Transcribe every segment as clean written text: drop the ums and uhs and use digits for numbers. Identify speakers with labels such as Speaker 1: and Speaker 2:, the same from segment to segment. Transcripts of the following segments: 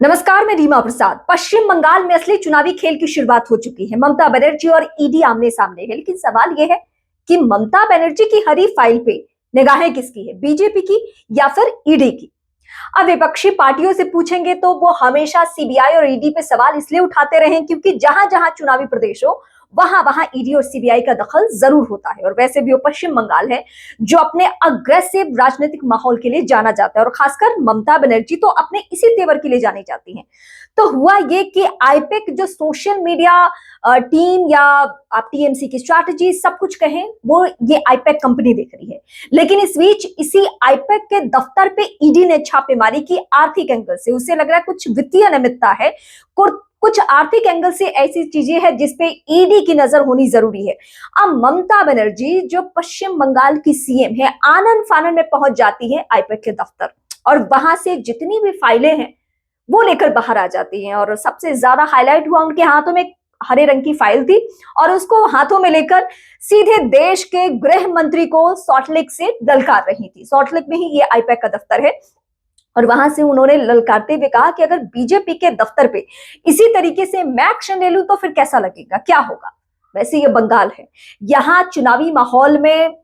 Speaker 1: नमस्कार, मैं रीमा प्रसाद। पश्चिम बंगाल में असली चुनावी खेल की शुरुआत हो चुकी है। ममता बनर्जी और ईडी आमने सामने है, लेकिन सवाल यह है कि ममता बनर्जी की हरी फाइल पे निगाहें किसकी है, बीजेपी की या फिर ईडी की? अब विपक्षी पार्टियों से पूछेंगे तो वो हमेशा सीबीआई और ईडी पे सवाल इसलिए उठाते रहे क्योंकि जहां जहां चुनावी प्रदेश हो वहां वहां ईडी और सीबीआई का दखल जरूर होता है। और वैसे भी वो पश्चिम बंगाल है जो अपने अग्रेसिव राजनीतिक माहौल के लिए जाना जाता है, और खासकर ममता बनर्जी तो अपने इसी तेवर के लिए जानी जाती हैं। तो हुआ ये कि आईपैक जो सोशल मीडिया टीम या आप टीएमसी की स्ट्रैटेजी सब कुछ कहें, वो ये आईपैक कंपनी देख रही है। लेकिन इस बीच इसी आईपैक के दफ्तर पे ईडी ने छापेमारी की। आर्थिक एंगल से उसे लग रहा है कुछ वित्तीय अनियमितता है, कुछ आर्थिक एंगल से ऐसी चीजें हैं जिसपे ईडी की नजर होनी जरूरी है। अब ममता बनर्जी जो पश्चिम बंगाल की सीएम है, आनन फानन में पहुंच जाती है आईपैक के दफ्तर, और वहां से जितनी भी फाइलें हैं वो लेकर बाहर आ जाती हैं। और सबसे ज्यादा हाईलाइट हुआ उनके हाथों में हरे रंग की फाइल थी, और उसको हाथों में लेकर सीधे देश के गृह मंत्री को सॉल्टलेक से ललकार रही थी। सॉल्टलेक में ही ये आईपैक का दफ्तर है, और वहां से उन्होंने ललकारते हुए कहा कि अगर बीजेपी के दफ्तर पे इसी तरीके से मैं एक्शन ले लूं तो फिर कैसा लगेगा, क्या होगा। वैसे ये बंगाल है, यहाँ चुनावी माहौल में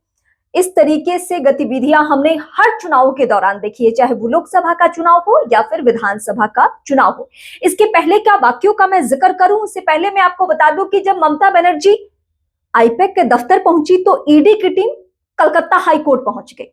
Speaker 1: इस तरीके से गतिविधियां हमने हर चुनाव के दौरान देखी है, चाहे वो लोकसभा का चुनाव हो या फिर विधानसभा का चुनाव हो। इसके पहले क्या वाक्यों का मैं जिक्र करूं, उससे पहले मैं आपको बता दूं कि जब ममता बनर्जी आईपैक के दफ्तर पहुंची तो ईडी की टीम कलकत्ता हाई कोर्ट पहुंच गई,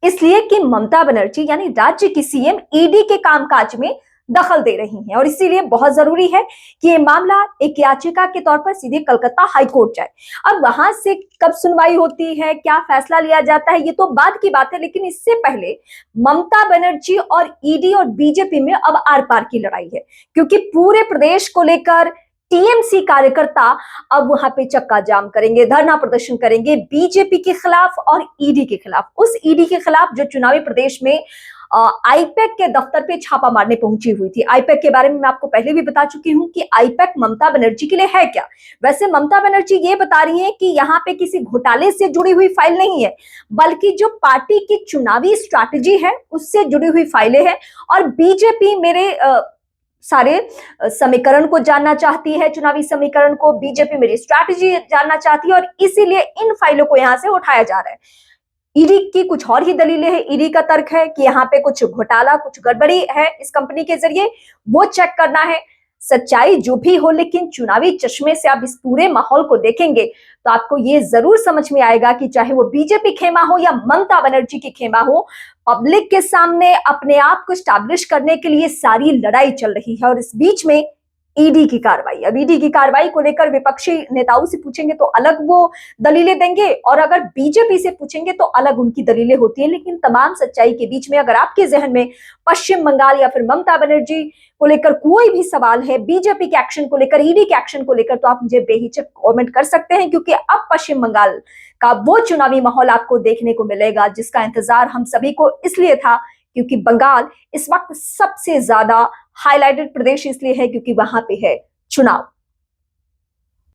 Speaker 1: इसलिए कि ममता बनर्जी यानी राज्य की सीएम ईडी के कामकाज में दखल दे रही हैं, और इसीलिए बहुत जरूरी है कि ये मामला एक याचिका के तौर पर सीधे कलकत्ता हाई कोर्ट जाए। अब वहां से कब सुनवाई होती है, क्या फैसला लिया जाता है, ये तो बाद की बात है। लेकिन इससे पहले ममता बनर्जी और ईडी और बीजेपी में अब आर पार की लड़ाई है, क्योंकि पूरे प्रदेश को लेकर टीएमसी कार्यकर्ता अब वहां पे चक्का जाम करेंगे, धरना प्रदर्शन करेंगे बीजेपी के खिलाफ और ईडी के खिलाफ। उस ईडी के खिलाफ जो चुनावी प्रदेश में आईपैक के दफ्तर पे छापा मारने पहुंची हुई थी। आईपैक के बारे में मैं आपको पहले भी बता चुकी हूं कि आईपैक ममता बनर्जी के लिए है क्या। वैसे ममता बनर्जी ये बता रही है कि यहाँ पे किसी घोटाले से जुड़ी हुई फाइल नहीं है, बल्कि जो पार्टी की चुनावी स्ट्रैटेजी है उससे जुड़ी हुई फाइलें हैं। और बीजेपी मेरे सारे समीकरण को जानना चाहती है, चुनावी समीकरण को। बीजेपी मेरी स्ट्रैटेजी जानना चाहती है, और इसीलिए इन फाइलों को यहां से उठाया जा रहा है। ईडी की कुछ और ही दलीलें हैं। ईडी का तर्क है कि यहाँ पे कुछ घोटाला, कुछ गड़बड़ी है इस कंपनी के जरिए, वो चेक करना है। सच्चाई जो भी हो, लेकिन चुनावी चश्मे से आप इस पूरे माहौल को देखेंगे तो आपको ये जरूर समझ में आएगा कि चाहे वो बीजेपी खेमा हो या ममता बनर्जी की खेमा हो, पब्लिक के सामने अपने आप को स्टैब्लिश करने के लिए सारी लड़ाई चल रही है। और इस बीच में ईडी की कार्रवाई, अब ईडी की कार्रवाई को लेकर विपक्षी नेताओं से पूछेंगे तो अलग वो दलीलें देंगे, और अगर बीजेपी से पूछेंगे तो अलग उनकी दलीलें होती हैं। लेकिन तमाम सच्चाई के बीच में अगर आपके जहन में पश्चिम बंगाल या फिर ममता बनर्जी को लेकर कोई भी सवाल है, बीजेपी के एक्शन को लेकर, ईडी के एक्शन को लेकर, तो आप मुझे बेहिचक कमेंट कर सकते हैं, क्योंकि अब पश्चिम बंगाल का वो चुनावी माहौल आपको देखने को मिलेगा जिसका इंतजार हम सभी को इसलिए था, क्योंकि बंगाल इस वक्त सबसे ज्यादा हाईलाइटेड प्रदेश इसलिए है क्योंकि वहां पे है चुनाव।